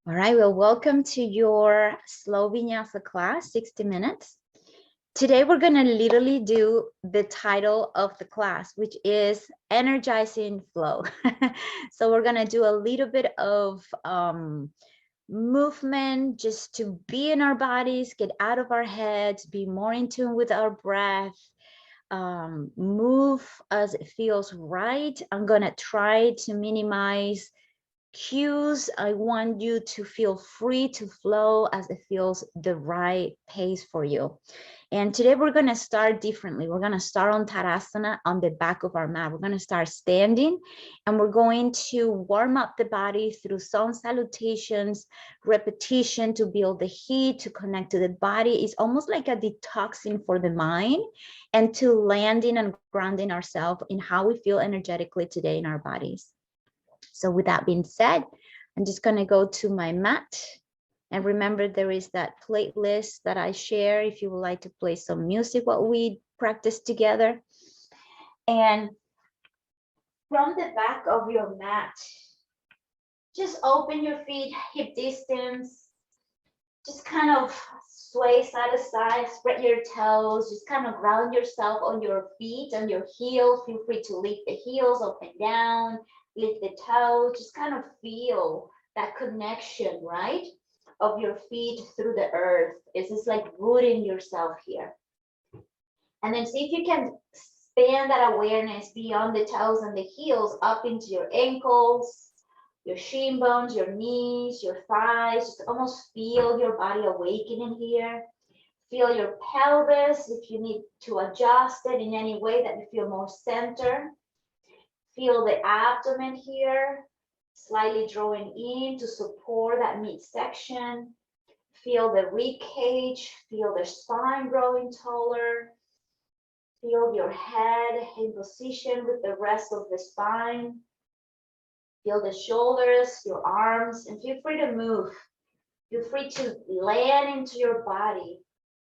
All right, well, welcome to your slow vinyasa class, 60 minutes. Today, we're going to literally do the title of the class, which is Energizing Flow. So we're going to do a little bit of movement just to be in our bodies, get out of our heads, be more in tune with our breath, move as it feels right. I'm going to try to minimize cues. I want you to feel free to flow as it feels the right pace for you. And today we're going to start differently. We're going to start on Tadasana on the back of our mat. We're going to start standing and we're going to warm up the body through Sun Salutations, repetition to build the heat, to connect to the body. It's almost like a detoxing for the mind and to landing and grounding ourselves in how we feel energetically today in our bodies. So with that being said, I'm just going to go to my mat. And remember, there is that playlist that I share if you would like to play some music while we practice together. And from the back of your mat, just open your feet hip distance. Just kind of sway side to side, spread your toes, just kind of ground yourself on your feet, on your heels. Feel free to lift the heels up and down, lift the toes, just kind of feel that connection, right? Of your feet through the earth. It's just like rooting yourself here. And then see if you can expand that awareness beyond the toes and the heels up into your ankles, your shin bones, your knees, your thighs. Just almost feel your body awakening here. Feel your pelvis if you need to adjust it in any way that you feel more center. Feel the abdomen here, slightly drawing in to support that midsection. Feel the rib cage, feel the spine growing taller. Feel your head in position with the rest of the spine. Feel the shoulders, your arms, and feel free to move. Feel free to land into your body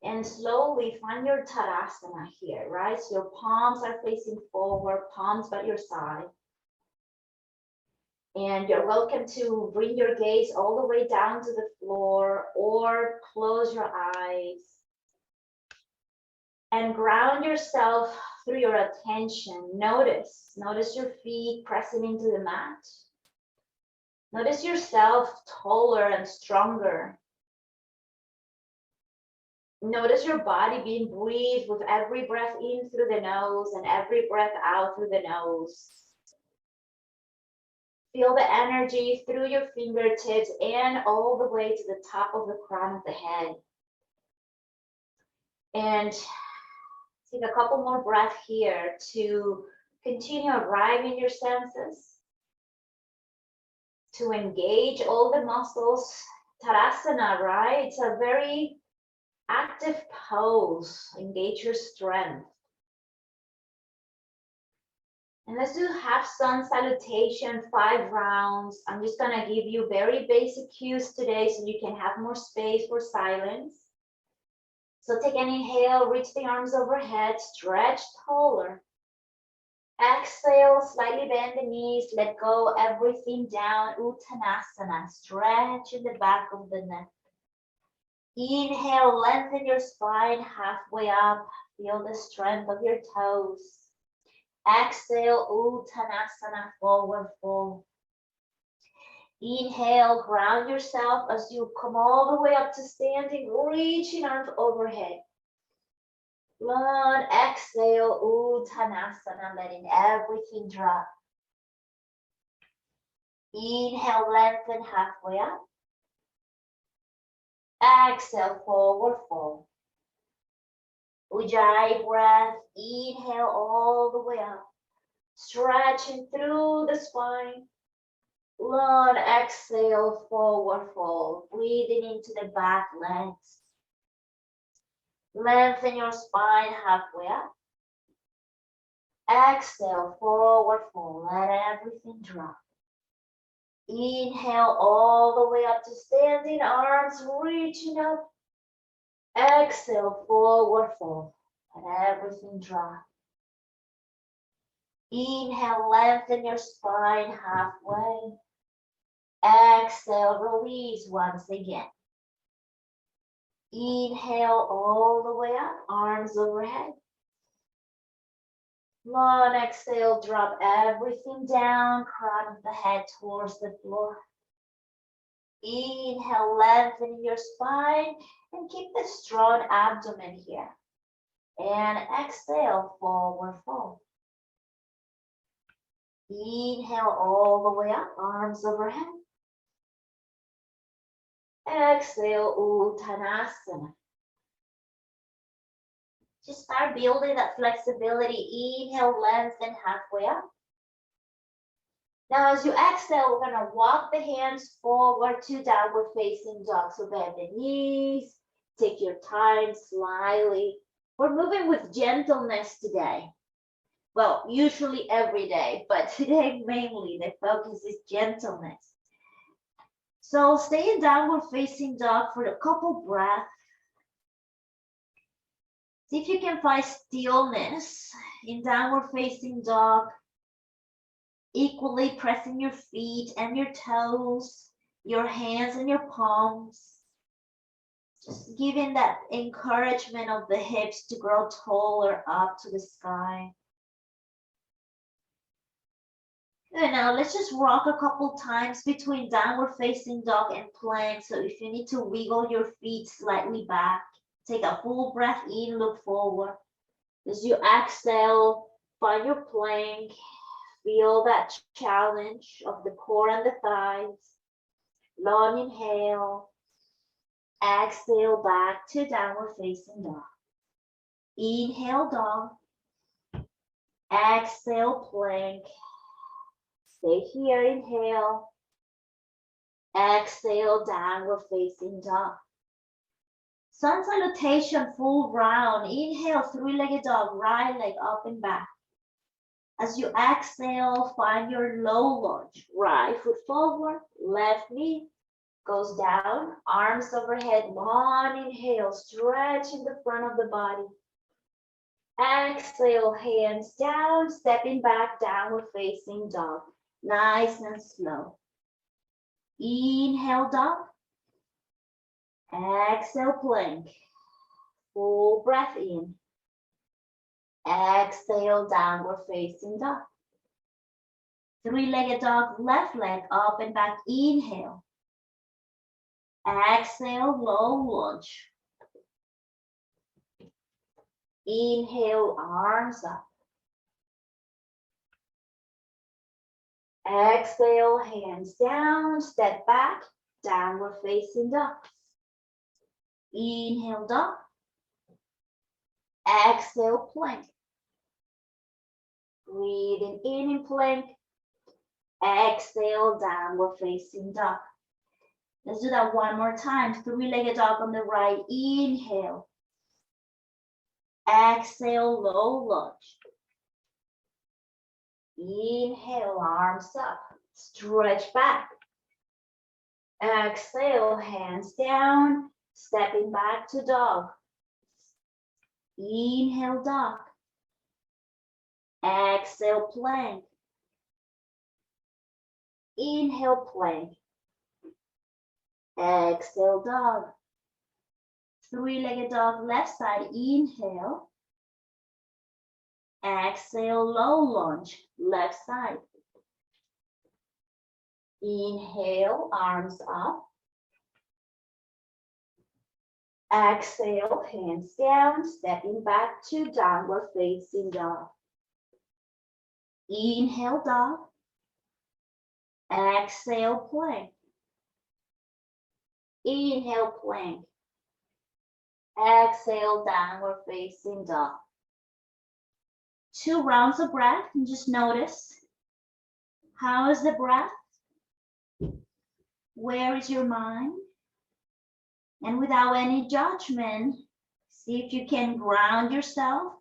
and slowly find your Tadasana here, right? So your palms are facing forward, palms by your side. And you're welcome to bring your gaze all the way down to the floor or close your eyes. And ground yourself through your attention. Notice your feet pressing into the mat. Notice yourself taller and stronger. Notice your body being breathed with every breath in through the nose and every breath out through the nose. Feel the energy through your fingertips and all the way to the top of the crown of the head. And take a couple more breaths here to continue arriving your senses, to engage all the muscles. Tadasana, right? It's a very active pose. Engage your strength. And let's do half sun salutation, 5 rounds. I'm just gonna give you very basic cues today so you can have more space for silence. So take an inhale, reach the arms overhead, stretch taller. Exhale, slightly bend the knees, let go everything down, Uttanasana, stretch in the back of the neck. Inhale, lengthen your spine halfway up, feel the strength of your toes. Exhale, Uttanasana, forward fold. Inhale, ground yourself as you come all the way up to standing, reaching arms overhead. Long exhale, Uttanasana, letting everything drop. Inhale, lengthen halfway up. Exhale, forward fold. Ujjayi breath, inhale all the way up, stretching through the spine. Long exhale, forward fold, breathing into the back legs. Lengthen your spine halfway up. Exhale, forward fold, let everything drop. Inhale all the way up to standing, arms reaching up. Exhale, forward fold, let everything drop. Inhale, lengthen your spine halfway. Exhale, release once again. Inhale all the way up, arms overhead. Long exhale, drop everything down, crown of the head towards the floor. Inhale, lengthening your spine and keep the strong abdomen here. And exhale, forward fold. Inhale all the way up, arms overhead. Exhale, Uttanasana. Just start building that flexibility. Inhale, lengthen halfway up. Now, as you exhale, we're going to walk the hands forward to downward facing dog. So bend the knees, take your time slightly. We're moving with gentleness today. Well, usually every day, but today mainly the focus is gentleness. So stay in downward facing dog for a couple breaths. See if you can find stillness in downward facing dog, equally pressing your feet and your toes, your hands and your palms. Just giving that encouragement of the hips to grow taller up to the sky. Good, now let's just rock a couple times between downward facing dog and plank. So if you need to wiggle your feet slightly back, take a full breath in, look forward. As you exhale, find your plank. Feel that challenge of the core and the thighs. Long inhale. Exhale back to downward facing dog. Inhale dog. Exhale plank. Stay here, inhale. Exhale, downward facing dog. Sun Salutation, full round. Inhale, three-legged dog, right leg up and back. As you exhale, find your low lunge. Right foot forward, left knee goes down, arms overhead, long inhale, stretching the front of the body. Exhale, hands down, stepping back, downward facing dog. Nice and slow. Inhale, dog. Exhale, plank. Full breath in. Exhale, downward facing dog. Three-legged dog, left leg up and back. Inhale. Exhale, low lunge. Inhale, arms up. Exhale, hands down, step back, downward facing dog. Inhale, dog. Exhale, plank. Breathing in plank. Exhale, downward facing dog. Let's do that one more time. Three-legged dog on the right. Inhale. Exhale, low lunge. Inhale, arms up. Stretch back. Exhale, hands down. Stepping back to dog. Inhale, dog. Exhale, plank. Inhale, plank. Exhale, dog. Three-legged dog, left side. Inhale. Exhale, low lunge, left side. Inhale, arms up. Exhale, hands down, stepping back to downward facing dog. Inhale, dog. Exhale, plank. Inhale, plank. Exhale, downward facing dog. 2 rounds of breath and just notice, how is the breath? Where is your mind? And without any judgment, see if you can ground yourself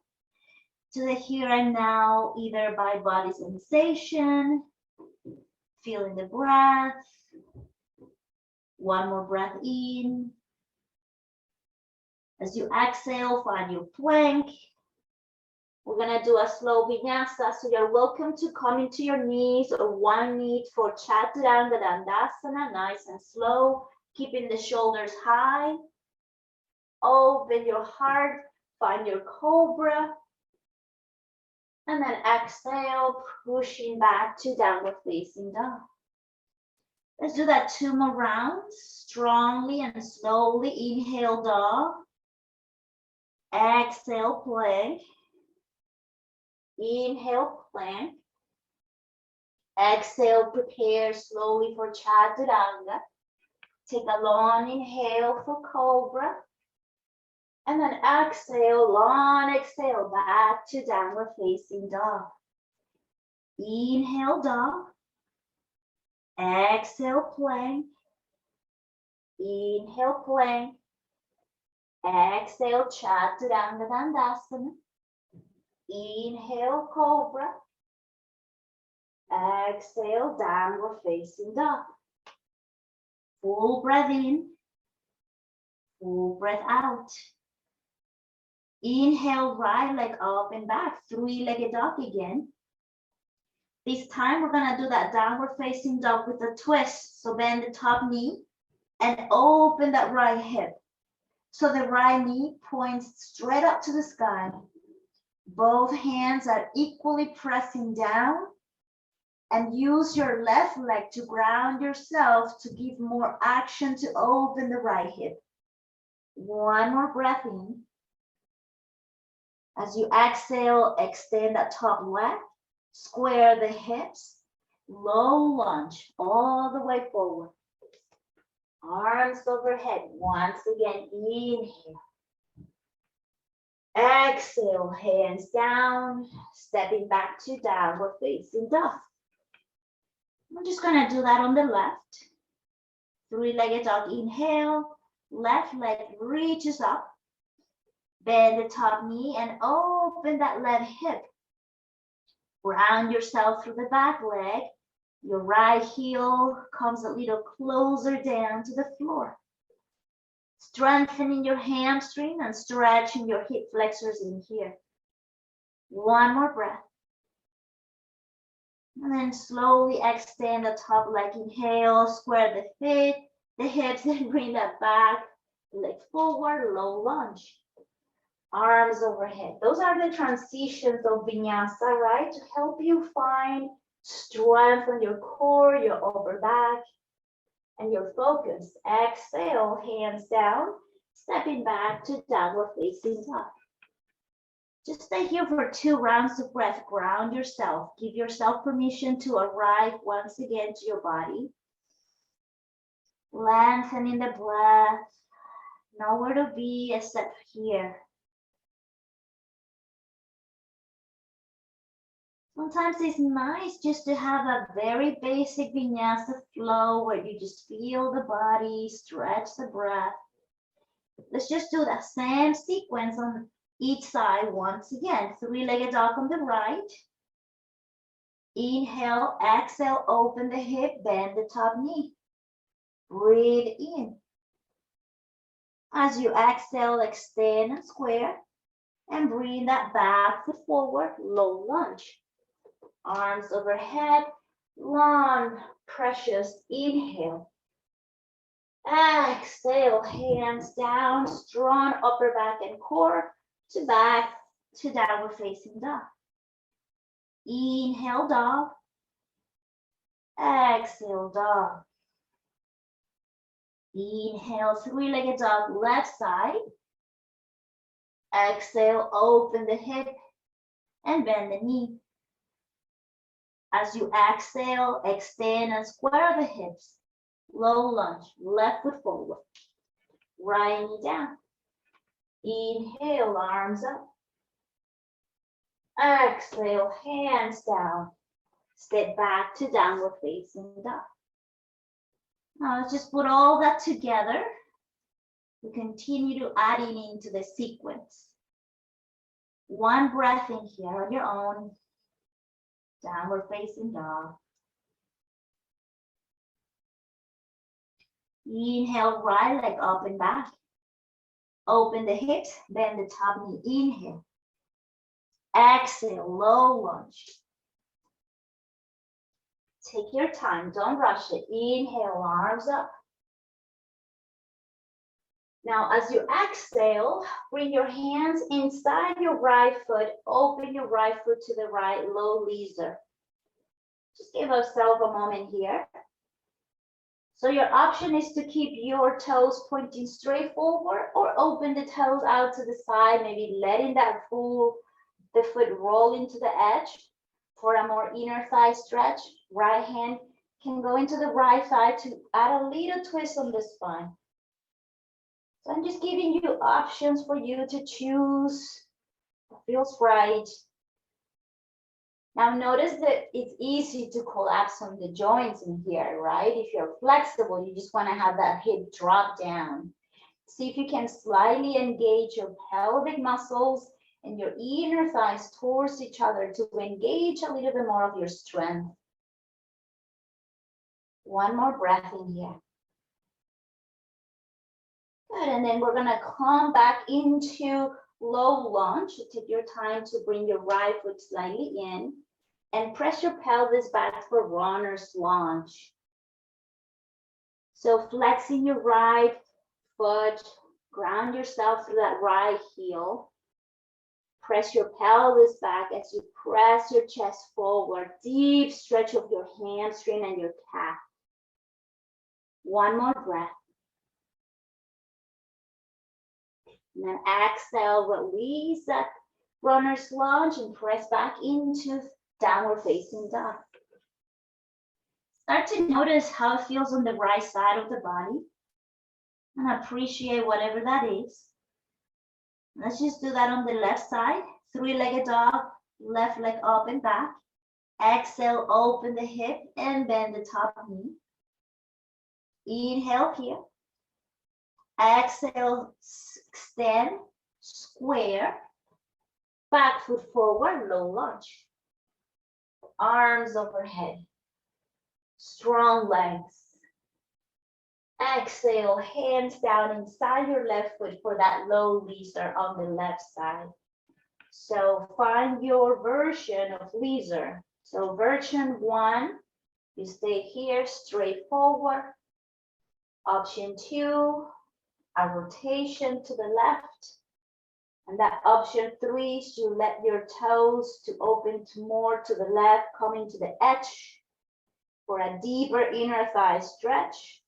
to the here and now, either by body sensation, feeling the breath. One more breath in. As you exhale, find your plank. We're gonna do a slow vinyasa, so you're welcome to come into your knees or one knee for Chaturanga Dandasana, nice and slow, keeping the shoulders high. Open your heart, find your cobra, and then exhale, pushing back to downward facing dog. Let's do that 2 more rounds, strongly and slowly. Inhale, dog. Exhale, plank. Inhale, plank. Exhale, prepare slowly for Chaturanga. Take a long inhale for cobra. And then exhale, long exhale, back to downward facing dog. Inhale, dog. Exhale, plank. Inhale, plank. Exhale, Chaturanga Dandasana. Inhale, cobra. Exhale, downward facing dog. Full breath in. Full breath out. Inhale, right leg up and back. Three-legged dog again. This time we're gonna do that downward facing dog with a twist. So bend the top knee and open that right hip. So the right knee points straight up to the sky. Both hands are equally pressing down, and use your left leg to ground yourself to give more action to open the right hip. One more breath in. As you exhale, extend that top leg, square the hips, low lunge all the way forward. Arms overhead. Once again, inhale. Exhale, hands down, stepping back to downward facing dog. I'm just gonna do that on the left. Three-legged dog, inhale, left leg reaches up. Bend the top knee and open that left hip. Ground yourself through the back leg. Your right heel comes a little closer down to the floor. Strengthening your hamstring and stretching your hip flexors in here. One more breath. And then slowly extend the top leg. Inhale, square the feet, the hips, and bring that back leg forward, low lunge. Arms overhead. Those are the transitions of vinyasa, right? To help you find strength on your core, your upper back, and your focus. Exhale, hands down, stepping back to downward facing dog. Just stay here for 2 rounds of breath. Ground yourself. Give yourself permission to arrive once again to your body. Lengthening the breath. Nowhere to be except here. Sometimes it's nice just to have a very basic vinyasa flow where you just feel the body, stretch the breath. Let's just do that same sequence on each side once again. Three-legged dog on the right. Inhale, exhale, open the hip, bend the top knee. Breathe in. As you exhale, extend and square, and bring that back foot forward, low lunge. Arms overhead, long, precious inhale. Exhale, hands down, strong upper back and core to back to downward facing dog. Inhale, dog. Exhale, dog. Inhale, three-legged dog, left side. Exhale, open the hip and bend the knee. As you exhale, extend and square the hips. Low lunge, left foot forward. Right knee down. Inhale, arms up. Exhale, hands down. Step back to downward facing dog. Now let's just put all that together. We continue to add into the sequence. One breath in here on your own. Downward facing dog. Inhale, right leg up and back. Open the hips, bend the top knee. Inhale. Exhale, low lunge. Take your time, don't rush it. Inhale, arms up. Now, as you exhale, bring your hands inside your right foot, open your right foot to the right, low leaser. Just give yourself a moment here. So your option is to keep your toes pointing straight forward or open the toes out to the side, maybe letting that the foot roll into the edge for a more inner thigh stretch. Right hand can go into the right thigh to add a little twist on the spine. So I'm just giving you options for you to choose what feels right. Now notice that it's easy to collapse on the joints in here, right? If you're flexible, you just want to have that hip drop down. See if you can slightly engage your pelvic muscles and your inner thighs towards each other to engage a little bit more of your strength. One more breath in here. Good, and then we're gonna come back into low lunge. Take your time to bring your right foot slightly in and press your pelvis back for runner's lunge. So flexing your right foot, ground yourself through that right heel. Press your pelvis back as you press your chest forward. Deep stretch of your hamstring and your calf. One more breath. And then exhale, release that runner's lunge and press back into downward facing dog. Start to notice how it feels on the right side of the body and appreciate whatever that is. Let's just do that on the left side. Three-legged dog, left leg up and back. Exhale, open the hip and bend the top knee. Inhale here. Exhale, extend, square. Back foot forward, low lunge. Arms overhead. Strong legs. Exhale, hands down inside your left foot for that low leaser on the left side. So find your version of leaser. So version 1, you stay here straight forward. Option 2, a rotation to the left. And that option 3 is you let your toes to open to more to the left, coming to the edge for a deeper inner thigh stretch.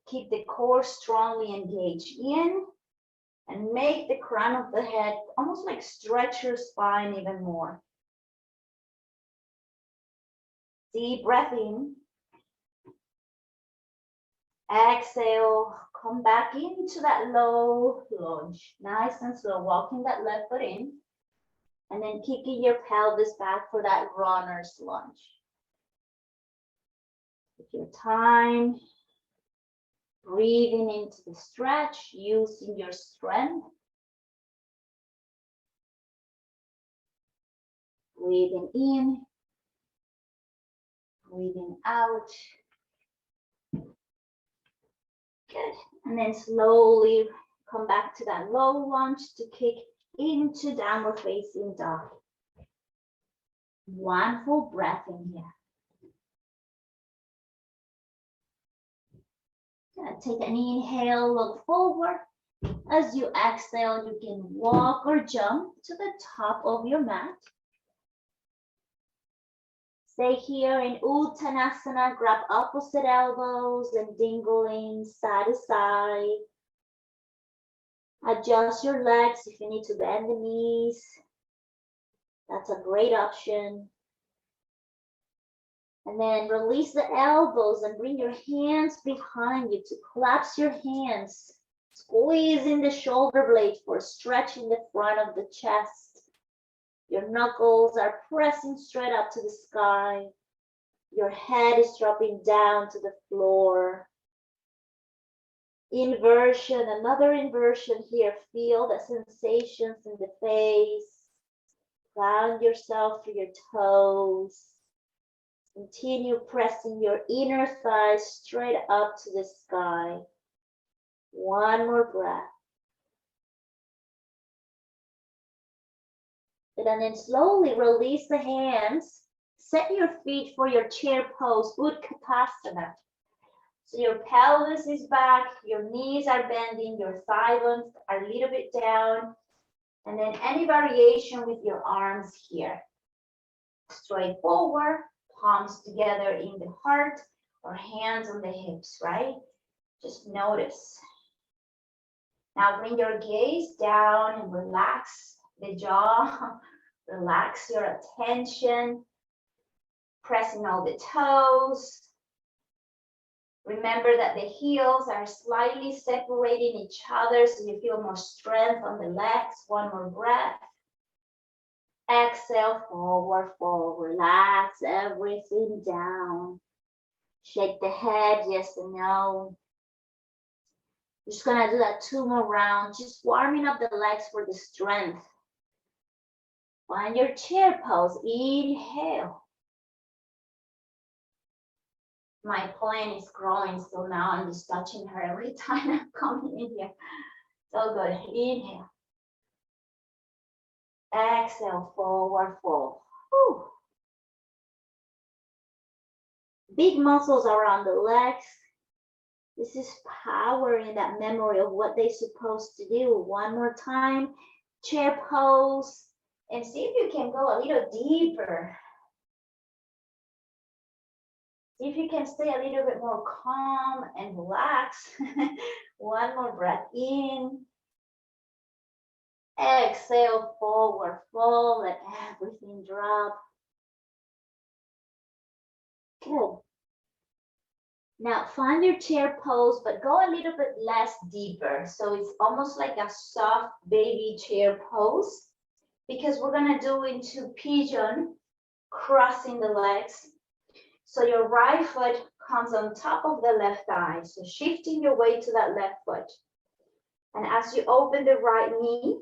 Keep the core strongly engaged in and make the crown of the head almost like stretch your spine even more. Deep breath in. Exhale, come back into that low lunge. Nice and slow, walking that left foot in. And then kicking your pelvis back for that runner's lunge. Take your time. Breathing into the stretch, using your strength. Breathing in. Breathing out. Good. And then slowly come back to that low lunge to kick into downward facing dog. One full breath in here. Take an inhale, look forward. As you exhale, you can walk or jump to the top of your mat. Stay here in Uttanasana, grab opposite elbows and dingling side to side. Adjust your legs if you need to bend the knees. That's a great option. And then release the elbows and bring your hands behind you to collapse your hands. Squeezing the shoulder blades for stretching the front of the chest. Your knuckles are pressing straight up to the sky. Your head is dropping down to the floor. Inversion, another inversion here. Feel the sensations in the face. Ground yourself through your toes. Continue pressing your inner thighs straight up to the sky. One more breath. And then slowly release the hands. Set your feet for your chair pose, Utkatasana. So your pelvis is back, your knees are bending, your thigh bones are a little bit down. And then any variation with your arms here. Straight forward, palms together in the heart or hands on the hips, right? Just notice. Now bring your gaze down and relax the jaw. Relax your attention. Pressing all the toes. Remember that the heels are slightly separating each other so you feel more strength on the legs. One more breath. Exhale, forward, fold. Relax everything down. Shake the head, yes and no. We're just gonna do that 2 more rounds, just warming up the legs for the strength. Find your chair pose, inhale. My plane is growing, so now I'm just touching her every time I'm coming in here. So good, inhale. Exhale, forward fold. Whew. Big muscles around the legs. This is power in that memory of what they're supposed to do. One more time, chair pose, and see if you can go a little deeper. See if you can stay a little bit more calm and relaxed. One more breath in. Exhale, forward fold, let everything drop. Good. Now find your chair pose, but go a little bit less deeper. So it's almost like a soft baby chair pose, because we're gonna do into pigeon, crossing the legs. So your right foot comes on top of the left thigh. So shifting your weight to that left foot. And as you open the right knee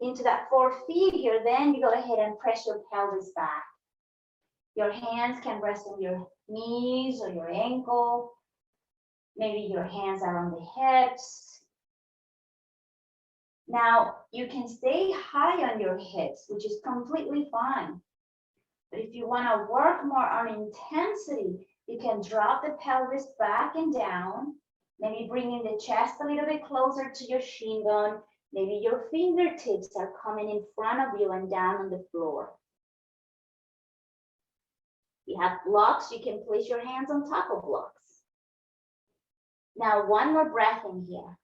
into that 4 figure, then you go ahead and press your pelvis back. Your hands can rest on your knees or your ankle. Maybe your hands are on the hips. Now you can stay high on your hips, which is completely fine. But if you want to work more on intensity, you can drop the pelvis back and down, maybe bringing the chest a little bit closer to your shin bone. Maybe your fingertips are coming in front of you and down on the floor. If you have blocks, you can place your hands on top of blocks. Now, one more breath in here.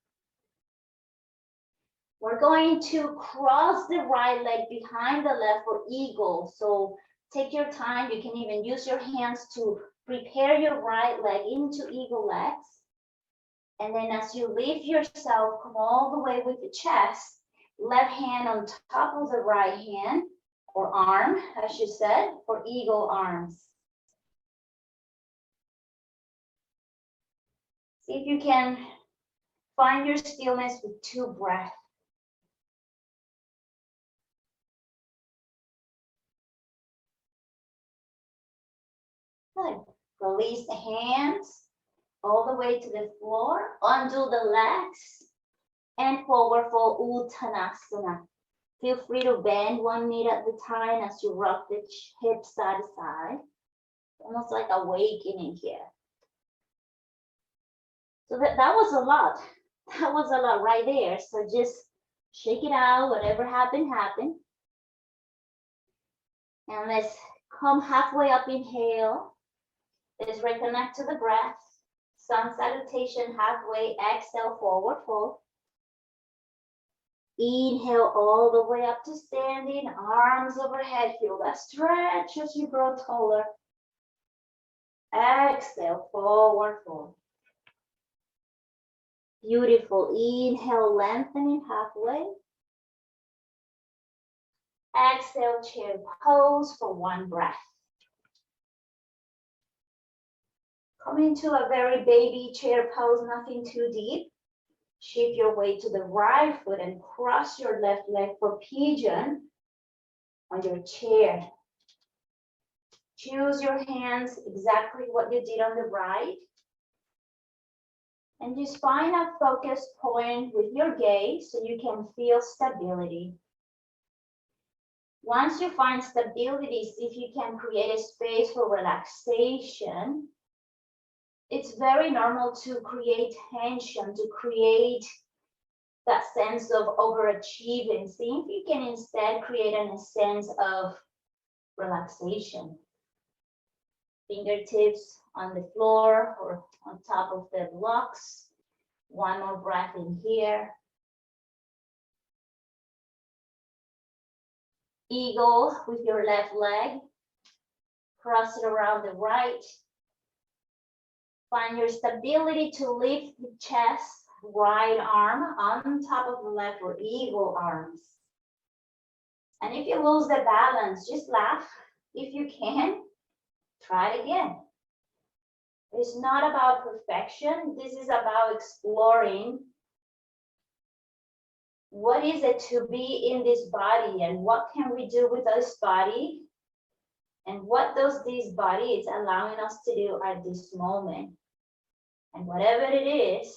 We're going to cross the right leg behind the left for eagle. So take your time. You can even use your hands to prepare your right leg into eagle legs. And then as you lift yourself, come all the way with the chest, left hand on top of the right hand, or arm, as you said, for eagle arms. See if you can find your stillness with 2 breaths. Good. Release the hands all the way to the floor. Undo the legs and forward fold, Uttanasana. Feel free to bend one knee at a time as you rock the hips side to side. Almost like awakening here. So that was a lot. That was a lot right there. So just shake it out. Whatever happened, happened. And let's come halfway up, inhale. Let's reconnect to the breath. Sun Salutation halfway, exhale, forward fold. Inhale all the way up to standing, arms overhead. Feel that stretch as you grow taller. Exhale, forward fold. Beautiful. Inhale, lengthening halfway. Exhale, chair pose for 1 breath. Come into a very baby chair pose, nothing too deep. Shift your weight to the right foot and cross your left leg for pigeon on your chair. Choose your hands exactly what you did on the right. And just find a focus point with your gaze so you can feel stability. Once you find stability, see if you can create a space for relaxation. It's very normal to create tension, to create that sense of overachieving. See if you can instead create a sense of relaxation. Fingertips on the floor or on top of the blocks. One more breath in here. Eagle with your left leg. Cross it around the right. Find your stability to lift the chest, right arm on top of the left, or eagle arms. And if you lose the balance, just laugh. If you can, try it again. It's not about perfection. This is about exploring what is it to be in this body and what can we do with this body and what does this body is allowing us to do at this moment. And whatever it is,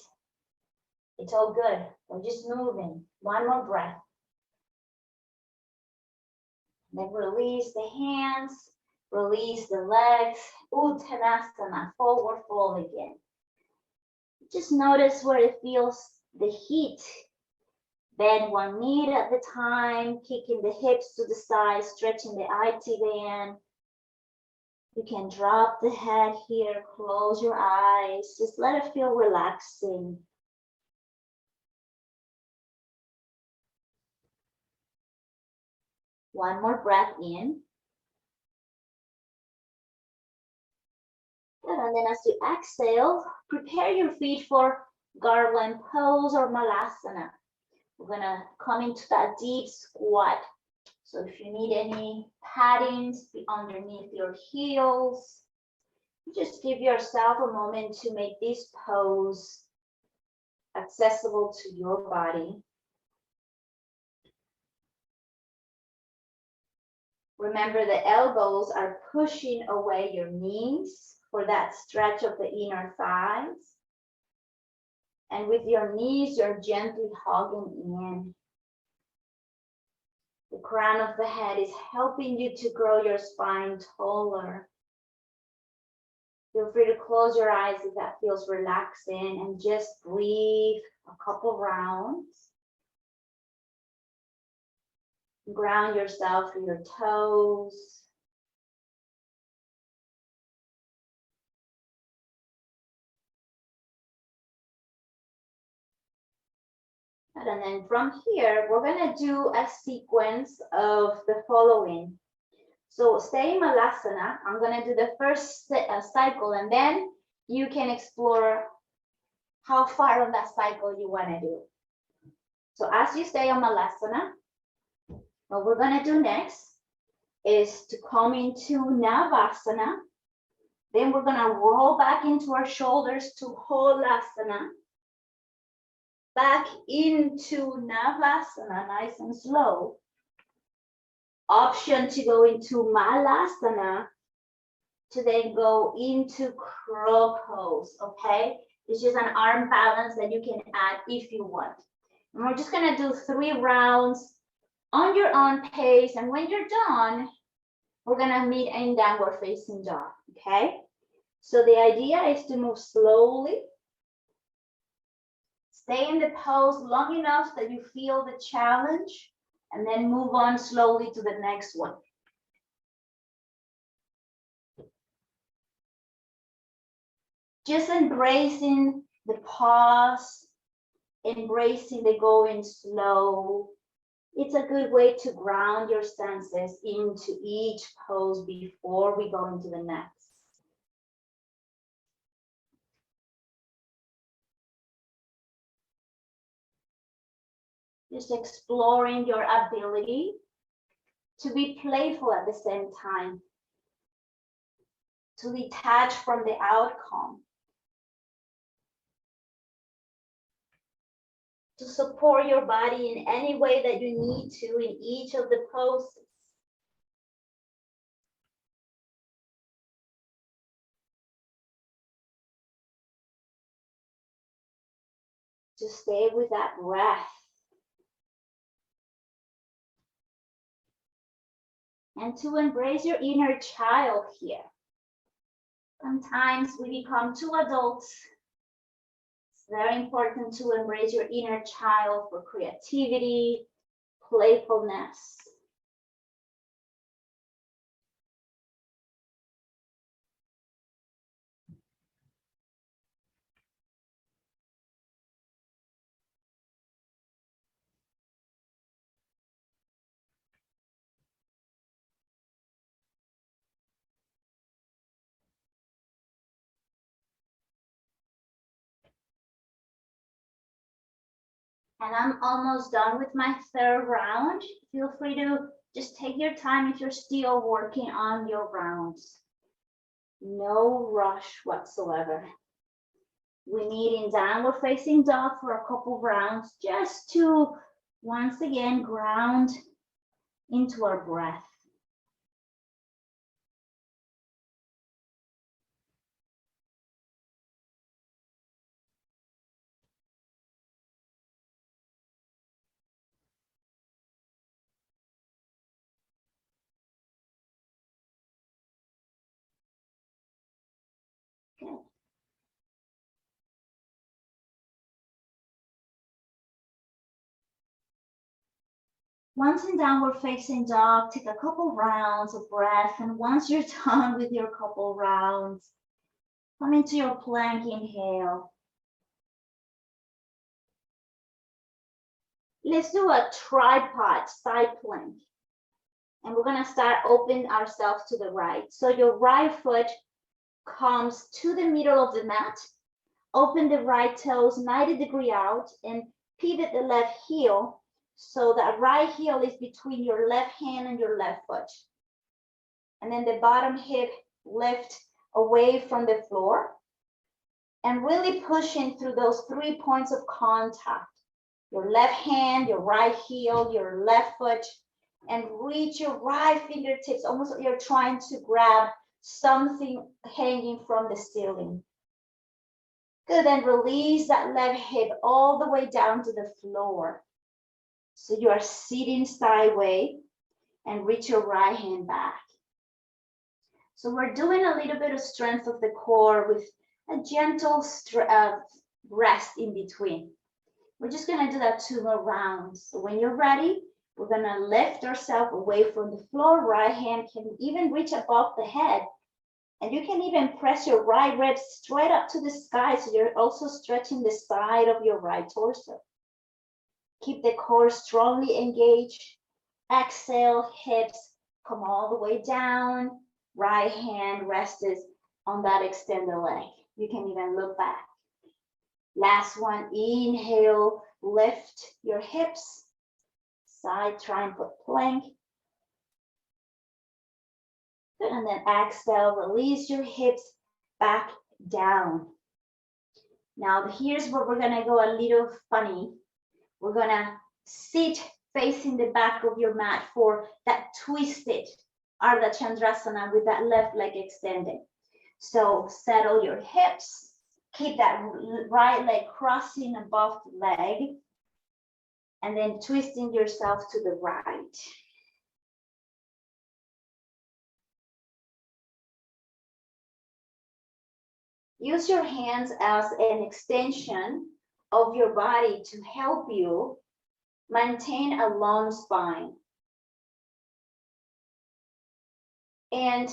it's all good. We're just moving. One more breath. Then release the hands, release the legs. Uttanasana, forward fold again. Just notice where it feels the heat. Bend one knee at the time, kicking the hips to the side, stretching the IT band. You can drop the head here, close your eyes, just let it feel relaxing. One more breath in. Good, and then as you exhale, prepare your feet for garland pose or Malasana. We're gonna come into that deep squat. So if you need any paddings underneath your heels, just give yourself a moment to make this pose accessible to your body. Remember, the elbows are pushing away your knees for that stretch of the inner thighs. And with your knees, you're gently hugging in. The crown of the head is helping you to grow your spine taller. Feel free to close your eyes if that feels relaxing and just breathe a couple rounds. Ground yourself through your toes. And then from here, we're gonna do a sequence of the following. So stay in Malasana. I'm gonna do the first cycle, and then you can explore how far on that cycle you wanna do. So as you stay on Malasana, what we're gonna do next is to come into Navasana. Then we're gonna roll back into our shoulders to Holasana. Back into Navasana, nice and slow. Option to go into Malasana, to then go into crow pose, okay? It's just an arm balance that you can add if you want. And we're just gonna do 3 rounds on your own pace, and when you're done, we're gonna meet in downward facing dog, okay? So the idea is to move slowly. Stay in the pose long enough that you feel the challenge, and then move on slowly to the next one. Just embracing the pause, embracing the going slow. It's a good way to ground your senses into each pose before we go into the next. Just exploring your ability to be playful at the same time, to detach from the outcome, to support your body in any way that you need to in each of the poses. To stay with that breath. and to embrace your inner child here. Sometimes we become too adults. It's very important to embrace your inner child for creativity, playfulness. And I'm almost done with my third round. Feel free to just take your time if you're still working on your rounds. No rush whatsoever. We meet in downward facing dog for a couple rounds just to once again ground into our breath. Good. Once in downward facing dog, take a couple rounds of breath, and once you're done with your couple rounds, come into your plank inhale. Let's do a tripod side plank. And we're gonna start opening ourselves to the right. So your right foot comes to the middle of the mat. Open the right toes 90-degree out and pivot the left heel so that right heel is between your left hand and your left foot. And then the bottom hip lift away from the floor and really pushing through those 3 points of contact. Your left hand, your right heel, your left foot, and reach your right fingertips, almost like you're trying to grab something hanging from the ceiling. Good, then release that left hip all the way down to the floor. So you are sitting sideways and reach your right hand back. So we're doing a little bit of strength of the core with a gentle rest in between. We're just gonna do that 2 more rounds. So when you're ready, we're gonna lift ourselves away from the floor. Right hand can even reach above the head. And you can even press your right ribs straight up to the sky. So you're also stretching the side of your right torso. Keep the core strongly engaged. Exhale, hips come all the way down. Right hand rests on that extended leg. You can even look back. Last one, inhale, lift your hips. Side triangle plank. Good, and then exhale, release your hips back down. Now here's where we're gonna go a little funny. We're gonna sit facing the back of your mat for that twisted Ardha Chandrasana with that left leg extended. So settle your hips, keep that right leg crossing above the leg, and then twisting yourself to the right. Use your hands as an extension of your body to help you maintain a long spine. And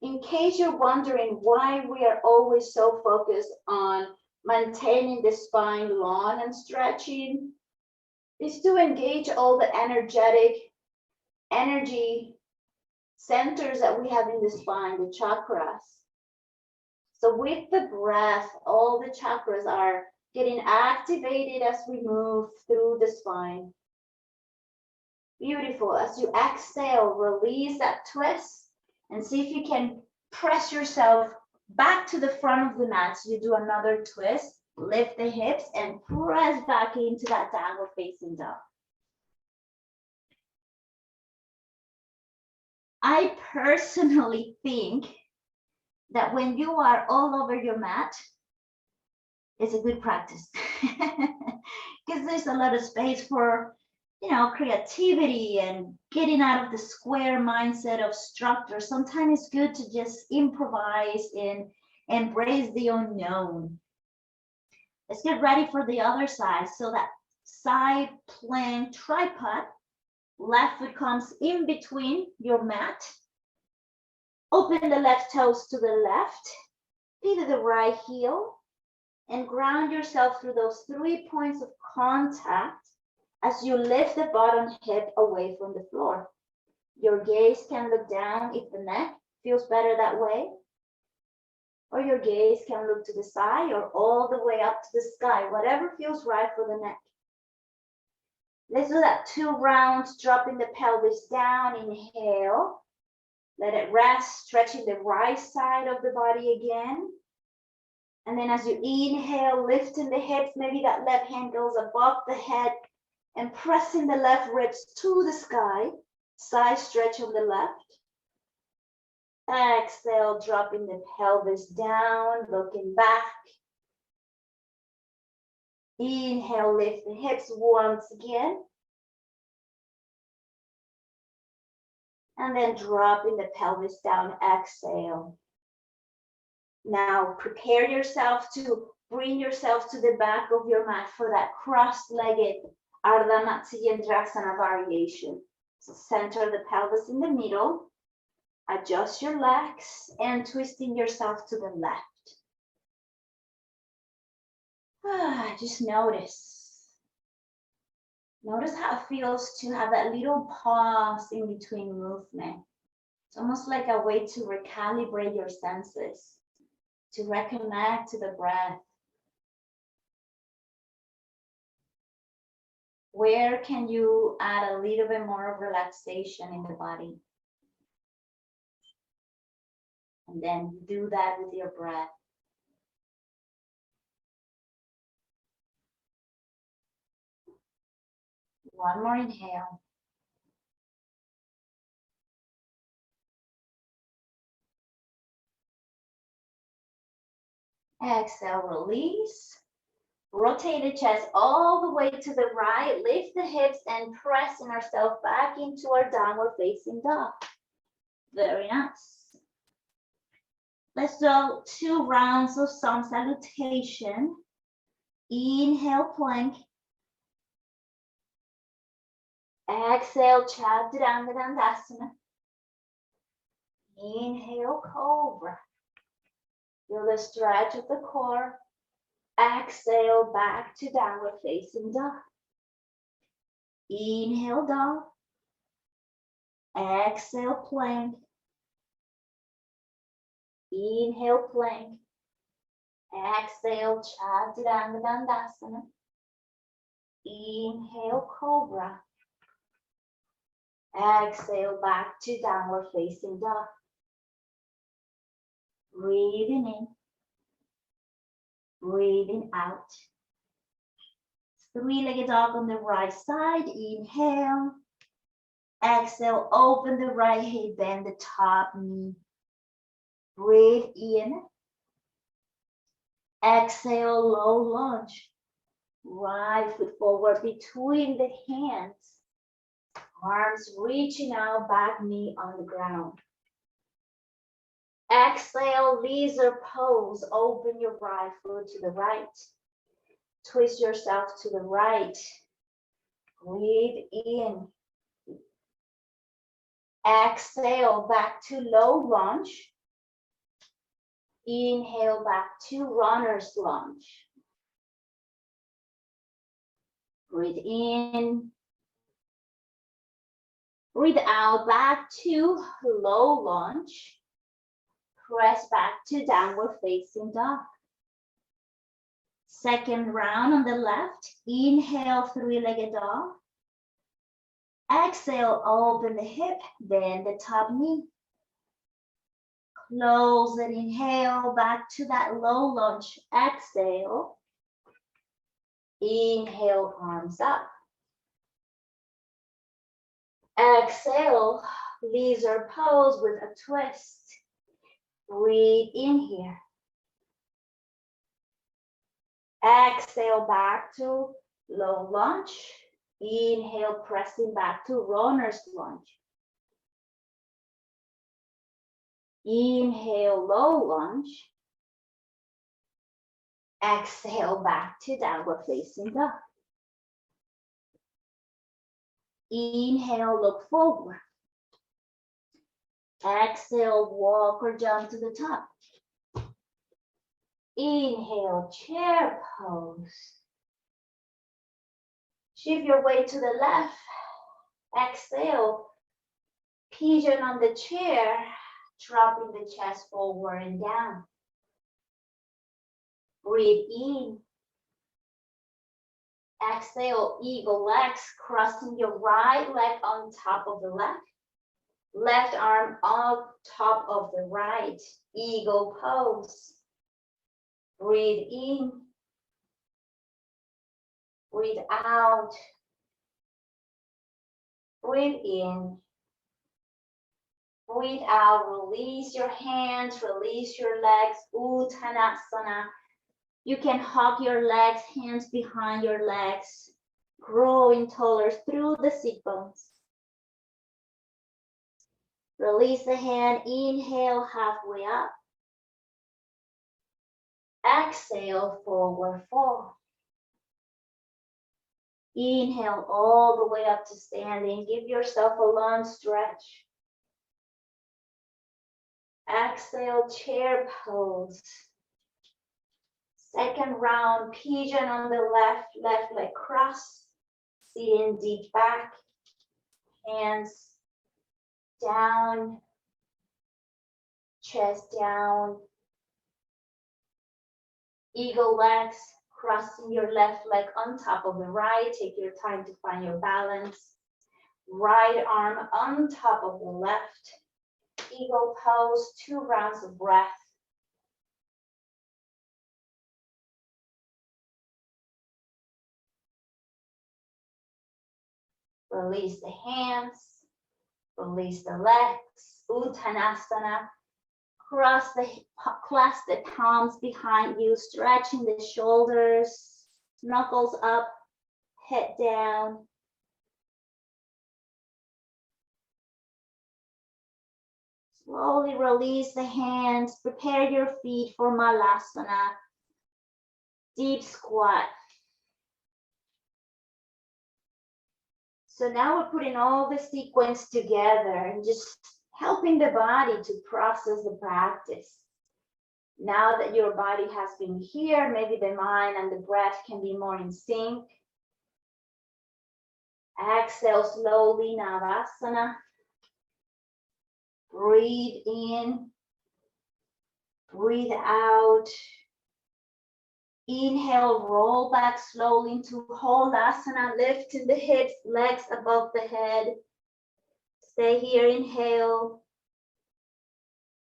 in case you're wondering why we are always so focused on maintaining the spine long and stretching, is to engage all the energy centers that we have in the spine, the chakras. So with the breath, all the chakras are getting activated as we move through the spine. Beautiful. As you exhale, release that twist and see if you can press yourself back to the front of the mat. So you do another twist, lift the hips and press back into that downward facing dog. I personally think that when you are all over your mat, it's a good practice because there's a lot of space for, know, creativity and getting out of the square mindset of structure. Sometimes it's good to just improvise and embrace the unknown. Let's get ready for the other side. So that side plank tripod, left foot comes in between your mat. Open the left toes to the left, pivot the right heel, and ground yourself through those 3 points of contact as you lift the bottom hip away from the floor. Your gaze can look down if the neck feels better that way, or your gaze can look to the side or all the way up to the sky, whatever feels right for the neck. Let's do that 2 rounds, dropping the pelvis down. Inhale, let it rest, stretching the right side of the body again. And then as you inhale, lifting the hips, maybe that left hand goes above the head and pressing the left ribs to the sky, side stretch on the left. Exhale, dropping the pelvis down, looking back. Inhale, lift the hips once again. And then dropping the pelvis down, exhale. Now prepare yourself to bring yourself to the back of your mat for that cross-legged Ardha Chandrasana variation. So center the pelvis in the middle, adjust your legs and twisting yourself to the left. Just notice. Notice how it feels to have that little pause in between movement. It's almost like a way to recalibrate your senses, to reconnect to the breath. Where can you add a little bit more of relaxation in the body? And then do that with your breath. One more inhale. Exhale, release. Rotate the chest all the way to the right. Lift the hips and pressing ourselves back into our downward facing dog. Very nice. Let's do 2 rounds of Sun Salutation. Inhale, plank. Exhale, Chandrasana. Inhale, cobra. Feel the stretch of the core. Exhale, back to downward facing dog. Inhale, dog. Exhale, plank. Inhale, plank. Exhale, Chandrasana. Inhale, cobra. Exhale, back to downward facing dog. Breathing in. Breathing out. 3-legged dog on the right side. Inhale. Exhale, open the right hip, bend the top knee. Breathe in. Exhale, low lunge. Right foot forward between the hands. Arms reaching out, back knee on the ground. Exhale, lizard pose. Open your right foot to the right. Twist yourself to the right. Breathe in. Exhale, back to low lunge. Inhale, back to runner's lunge. Breathe in. Breathe out, back to low lunge. Press back to downward facing dog. Second round on the left. Inhale, 3-legged dog. Exhale, open the hip, bend the top knee. Close it, inhale, back to that low lunge. Exhale. Inhale, arms up. Exhale, lizard pose with a twist. Breathe in here. Exhale, back to low lunge. Inhale, pressing back to runner's lunge. Inhale, low lunge. Exhale, back to downward facing dog. Inhale, look forward. Exhale, walk or jump to the top. Inhale, chair pose. Shift your weight to the left. Exhale, pigeon on the chair, dropping the chest forward and down. Breathe in. Exhale, eagle legs, crossing your right leg on top of the left. Left arm on top of the right. Eagle pose. Breathe in. Breathe out. Breathe in. Breathe out. Release your hands. Release your legs. Uttanasana. You can hug your legs, hands behind your legs. Growing taller through the sit bones. Release the hand. Inhale, halfway up. Exhale, forward fold. Inhale all the way up to standing. Give yourself a long stretch. Exhale, chair pose. Second round, pigeon on the left leg cross. Sitting deep back. Hands down. Chest down. Eagle legs, crossing your left leg on top of the right. Take your time to find your balance. Right arm on top of the left. Eagle pose, 2 rounds of breath. Release the hands. Release the legs. Uttanasana. Clasp the palms behind you, stretching the shoulders, knuckles up, head down. Slowly release the hands, prepare your feet for Malasana. Deep squat. So now we're putting all the sequence together and just helping the body to process the practice. Now that your body has been here, maybe the mind and the breath can be more in sync. Exhale slowly, Navasana. Breathe in. Breathe out. Inhale, roll back slowly into Holdasana, lifting the hips, legs above the head. Stay here, inhale.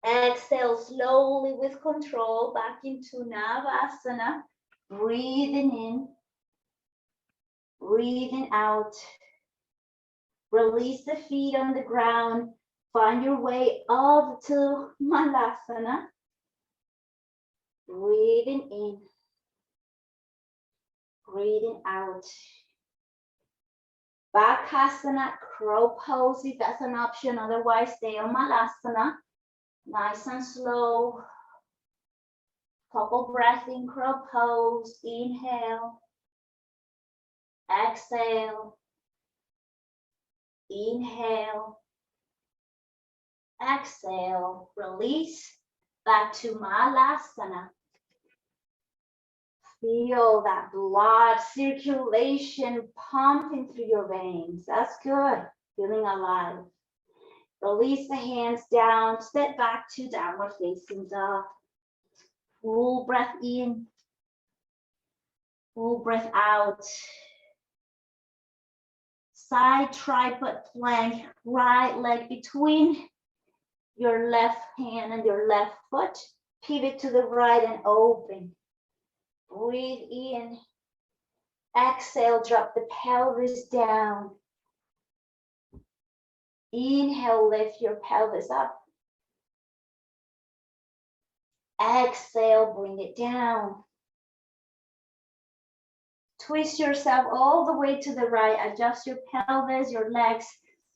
Exhale slowly with control back into Navasana. Breathing in, breathing out. Release the feet on the ground. Find your way up to Malasana. Breathing in, breathing out. Bakasana, crow pose if that's an option. Otherwise, stay on Malasana. Nice and slow. Couple breaths in crow pose. Inhale. Exhale. Inhale. Exhale. Release. Back to Malasana. Feel that blood circulation pumping through your veins. That's good. Feeling alive. Release the hands down. Step back to downward facing dog. Full breath in. Full breath out. Side tripod plank. Right leg between your left hand and your left foot. Pivot to the right and open. Breathe in. Exhale, drop the pelvis down. Inhale, lift your pelvis up. Exhale, bring it down. twist yourself all the way to the right. Adjust your pelvis, your legs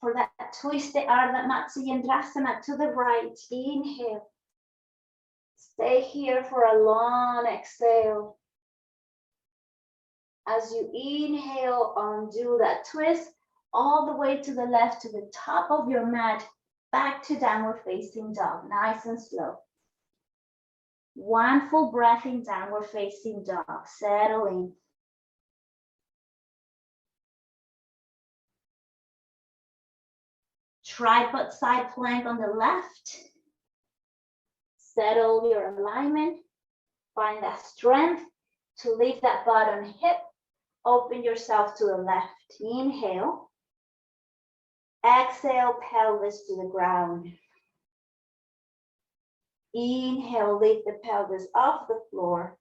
for that twist the Ardha Chandrasana to the right. Inhale. Stay here for a long exhale. As you inhale, undo that twist all the way to the left, to the top of your mat, back to downward facing dog, nice and slow. One full breath in downward facing dog, settle in. Tripod side plank on the left. Settle your alignment. Find that strength to lift that bottom hip. Open yourself to the left. Inhale. Exhale, pelvis to the ground. Inhale, lift the pelvis off the floor.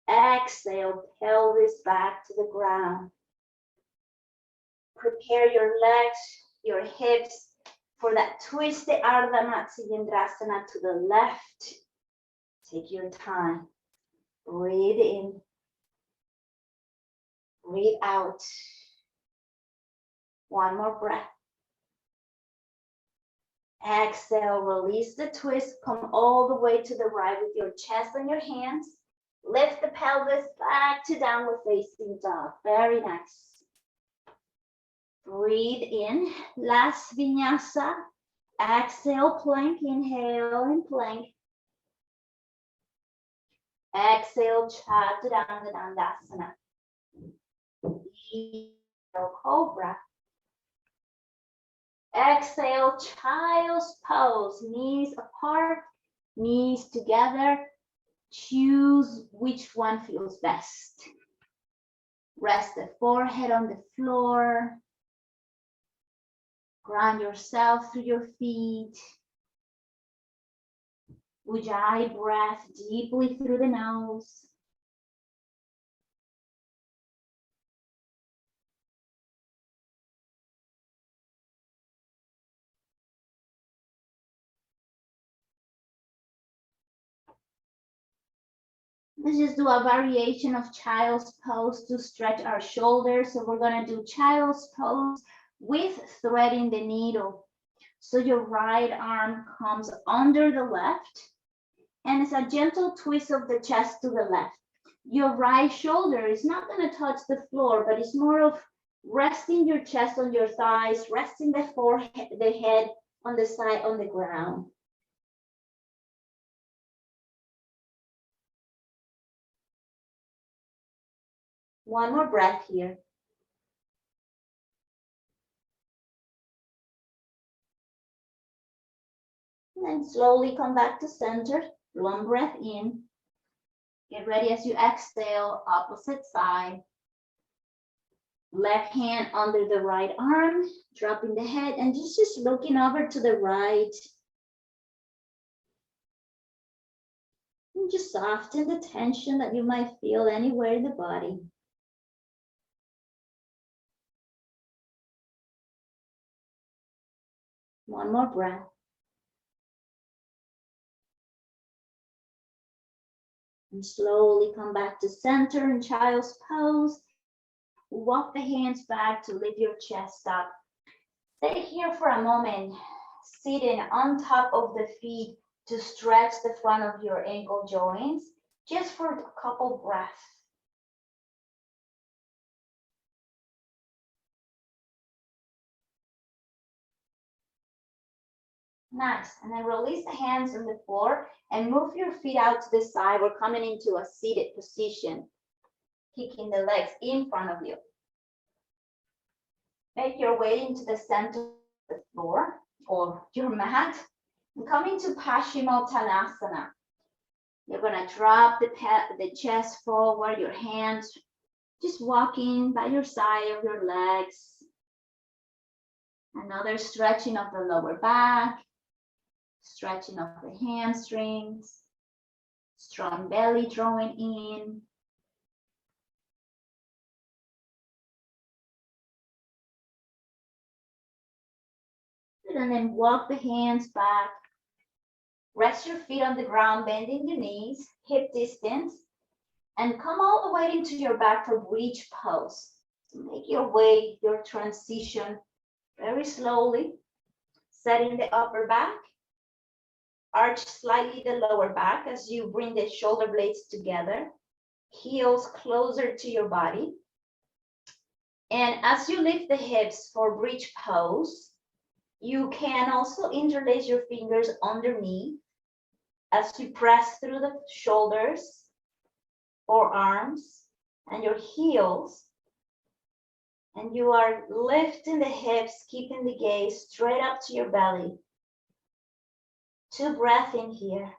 Exhale, pelvis back to the ground. Prepare your legs, your hips for that twist the Ardha Chandrasana to the left. Take your time. Breathe in. Breathe out. One more breath. Exhale, release the twist. Come all the way to the right with your chest on your hands. Lift the pelvis back to downward facing dog. Very nice. Breathe in. Last vinyasa. Exhale, plank. Inhale and plank. Exhale, Tadasana. Inhale, cobra. Exhale, child's pose. Knees apart, knees together. Choose which one feels best. Rest the forehead on the floor. Ground yourself through your feet. Ujjayi breath deeply through the nose. Let's just do a variation of child's pose to stretch our shoulders. So we're gonna do child's pose with threading the needle. So your right arm comes under the left, and it's a gentle twist of the chest to the left. Your right shoulder is not gonna touch the floor, but it's more of resting your chest on your thighs, resting the forehead, the head on the side on the ground. One more breath here. And then slowly come back to center. Long breath in. Get ready as you exhale, opposite side. Left hand under the right arm, dropping the head and just looking over to the right. And just soften the tension that you might feel anywhere in the body. One more breath. And slowly come back to center in child's pose. Walk the hands back to lift your chest up. Stay here for a moment, sitting on top of the feet to stretch the front of your ankle joints, just for a couple breaths. Nice, and then release the hands on the floor and move your feet out to the side. We're coming into a seated position, kicking the legs in front of you. Make your way into the center of the floor or your mat and come into Pashimo Talasana. You're gonna drop the chest forward, your hands just walking by your side of your legs. Another stretching of the lower back, stretching of the hamstrings, strong belly drawing in. And then walk the hands back. Rest your feet on the ground, bending your knees, hip distance. And come all the way into your back for bridge pose. So make your way, your transition very slowly, setting the upper back. Arch slightly the lower back as you bring the shoulder blades together, heels closer to your body. And as you lift the hips for bridge pose, you can also interlace your fingers underneath as you press through the shoulders, forearms, and your heels. And you are lifting the hips, keeping the gaze straight up to your belly. 2 breaths in here.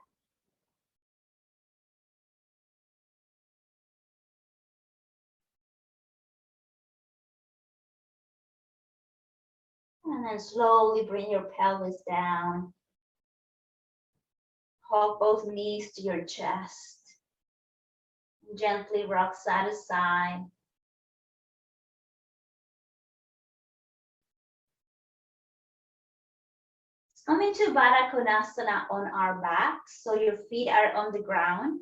And then slowly bring your pelvis down. Hug both knees to your chest. Gently rock side to side. Come into Vada Konasana on our backs, so your feet are on the ground.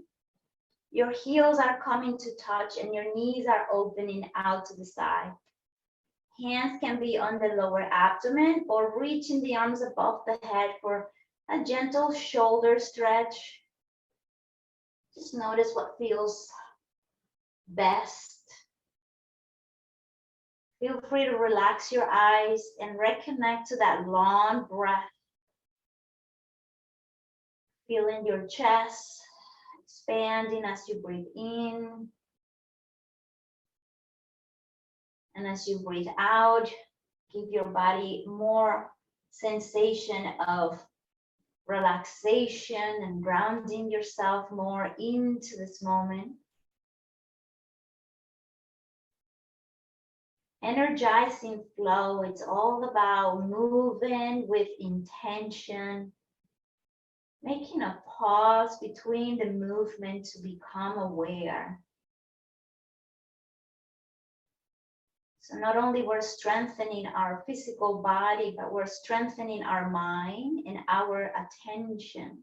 Your heels are coming to touch and your knees are opening out to the side. Hands can be on the lower abdomen or reaching the arms above the head for a gentle shoulder stretch. Just notice what feels best. Feel free to relax your eyes and reconnect to that long breath. Feeling your chest expanding as you breathe in. And as you breathe out, give your body more sensation of relaxation and grounding yourself more into this moment. Energizing flow, it's all about moving with intention, making a pause between the movement to become aware. So not only we're strengthening our physical body, but we're strengthening our mind and our attention.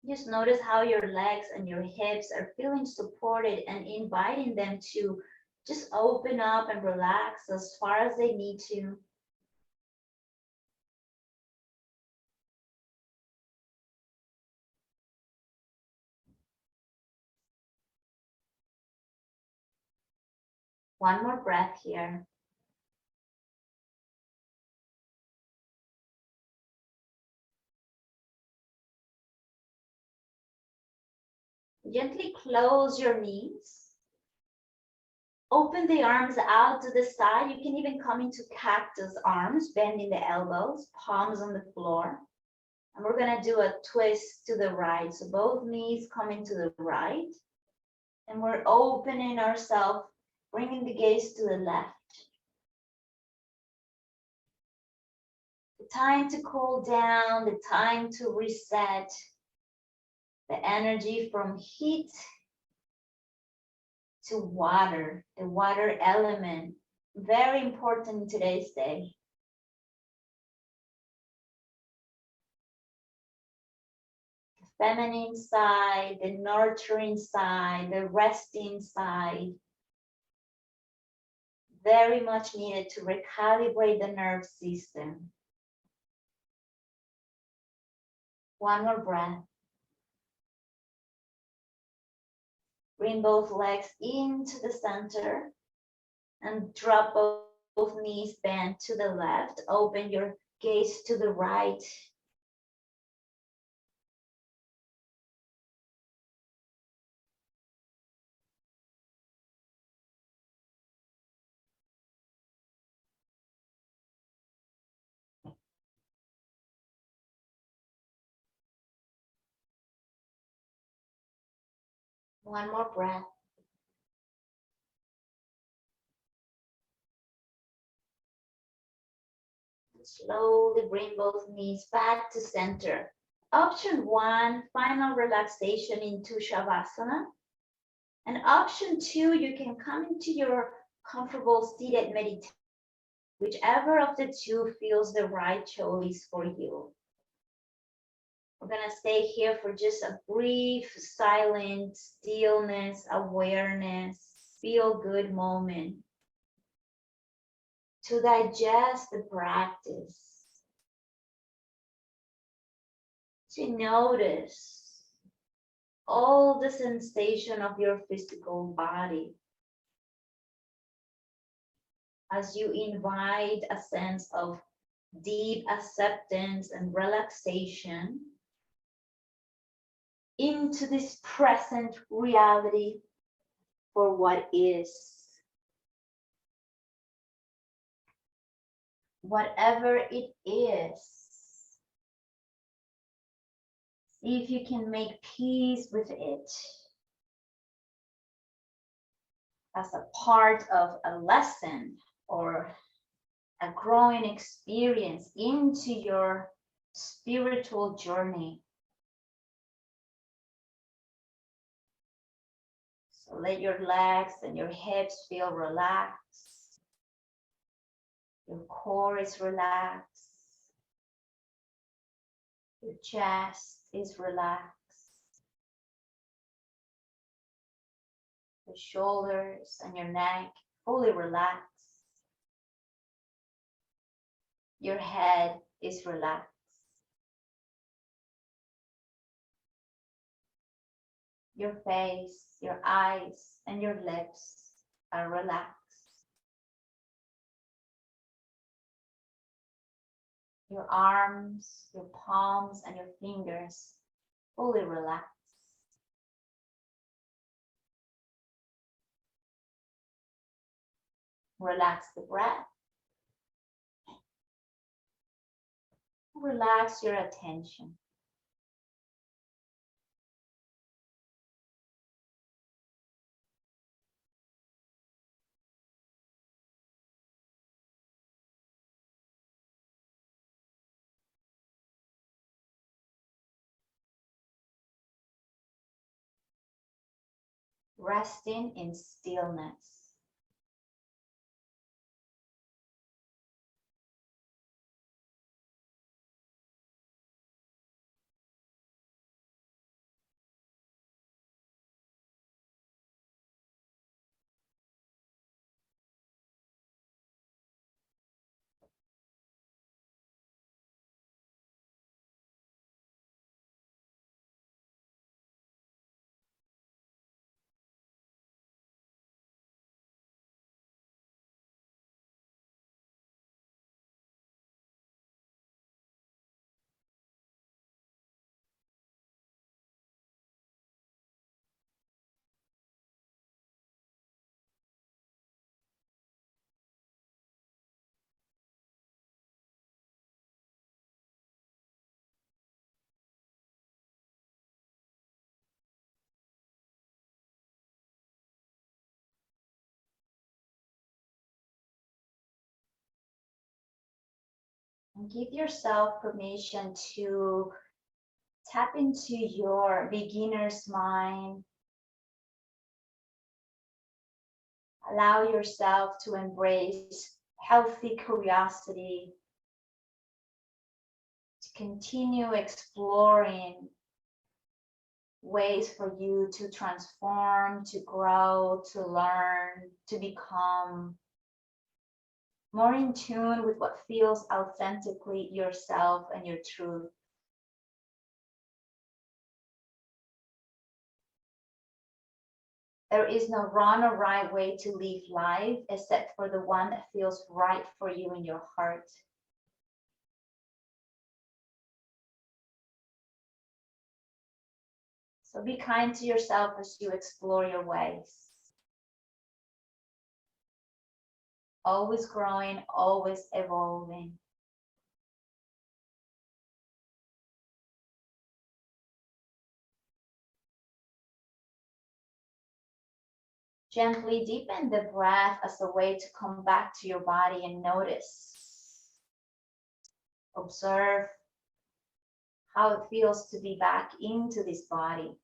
Just notice how your legs and your hips are feeling supported and inviting them to just open up and relax as far as they need to. One more breath here. Gently close your knees. Open the arms out to the side. You can even come into Cactus Arms, bending the elbows, palms on the floor. And we're gonna do a twist to the right. So both knees coming to the right. And we're opening ourselves, bringing the gaze to the left. The time to cool down, the time to reset the energy from heat to water, the water element, very important in today's day. The feminine side, the nurturing side, the resting side, very much needed to recalibrate the nerve system. One more breath. Bring both legs into the center and drop both knees bent to the left. Open your gaze to the right. One more breath. Slowly bring both knees back to center. Option 1, final relaxation into Shavasana. And option 2, you can come into your comfortable seated meditation Whichever of the two feels the right choice for you. We're gonna stay here for just a brief, silent, stillness, awareness, feel good moment to digest the practice, to notice all the sensation of your physical body as you invite a sense of deep acceptance and relaxation into this present reality for what is. Whatever it is, see if you can make peace with it as a part of a lesson or a growing experience into your spiritual journey. So let your legs and your hips feel relaxed. Your core is relaxed. Your chest is relaxed. Your shoulders and your neck fully relaxed. Your head is relaxed. Your face, your eyes, and your lips are relaxed. Your arms, your palms, and your fingers fully relaxed. Relax the breath. Relax your attention. Resting in stillness. And give yourself permission to tap into your beginner's mind. Allow yourself to embrace healthy curiosity, to continue exploring ways for you to transform, to grow, to learn, to become more in tune with what feels authentically yourself and your truth. There is no wrong or right way to live life except for the one that feels right for you in your heart. So be kind to yourself as you explore your ways. Always growing, always evolving. Gently deepen the breath as a way to come back to your body and notice. Observe how it feels to be back into this body.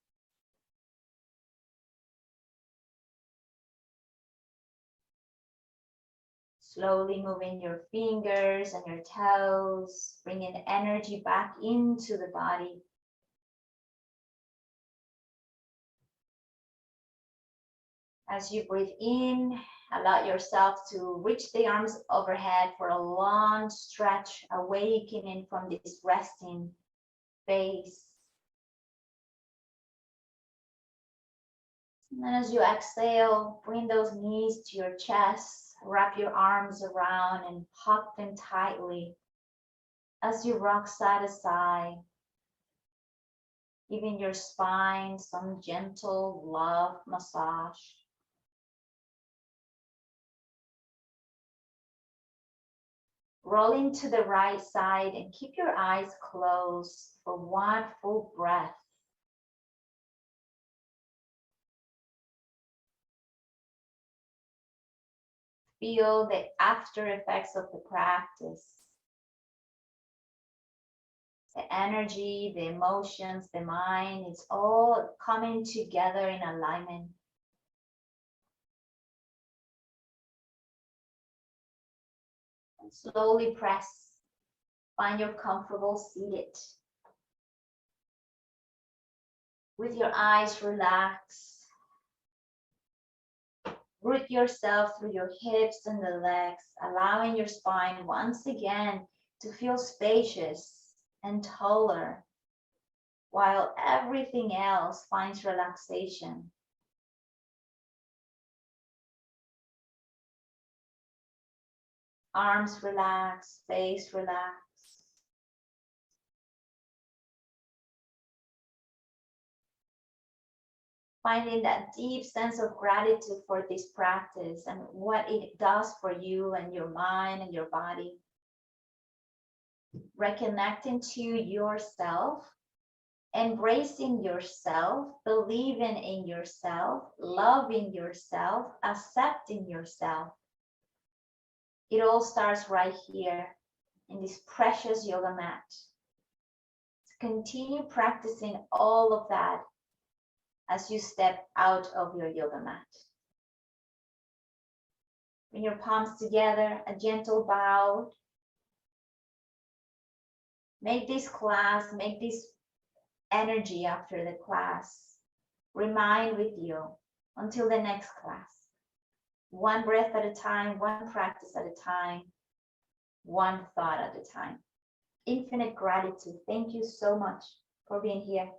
Slowly moving your fingers and your toes, bringing the energy back into the body. As you breathe in, allow yourself to reach the arms overhead for a long stretch, awakening from this resting phase. And then as you exhale, bring those knees to your chest, wrap your arms around and hug them tightly as you rock side to side, giving your spine some gentle love massage. Rolling to the right side and keep your eyes closed for one full breath. Feel the after effects of the practice. The energy, the emotions, the mind, it's all coming together in alignment. And slowly press. Find your comfortable seated. With your eyes relaxed. Root yourself through your hips and the legs, allowing your spine once again to feel spacious and taller, while everything else finds relaxation. Arms relax, face relax. Finding that deep sense of gratitude for this practice and what it does for you and your mind and your body. Reconnecting to yourself, embracing yourself, believing in yourself, loving yourself, accepting yourself. It all starts right here in this precious yoga mat. Continue practicing all of that as you step out of your yoga mat. Bring your palms together, a gentle bow. Make this class, make this energy after the class remind with you until the next class. One breath at a time, one practice at a time, one thought at a time. Infinite gratitude. Thank you so much for being here.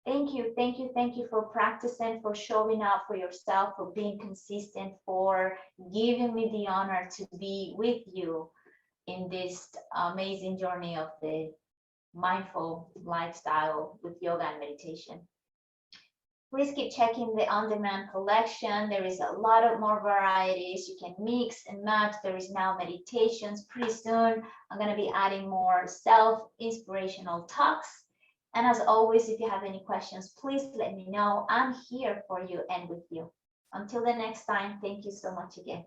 Thank you, thank you, thank you for practicing, for showing up for yourself, for being consistent, for giving me the honor to be with you in this amazing journey of the mindful lifestyle with yoga and meditation. Please keep checking the on-demand collection. There is a lot of more varieties. You can mix and match. There is now meditations. Pretty soon, I'm going to be adding more self-inspirational talks. And as always, if you have any questions, please let me know. I'm here for you and with you. Until the next time, thank you so much again.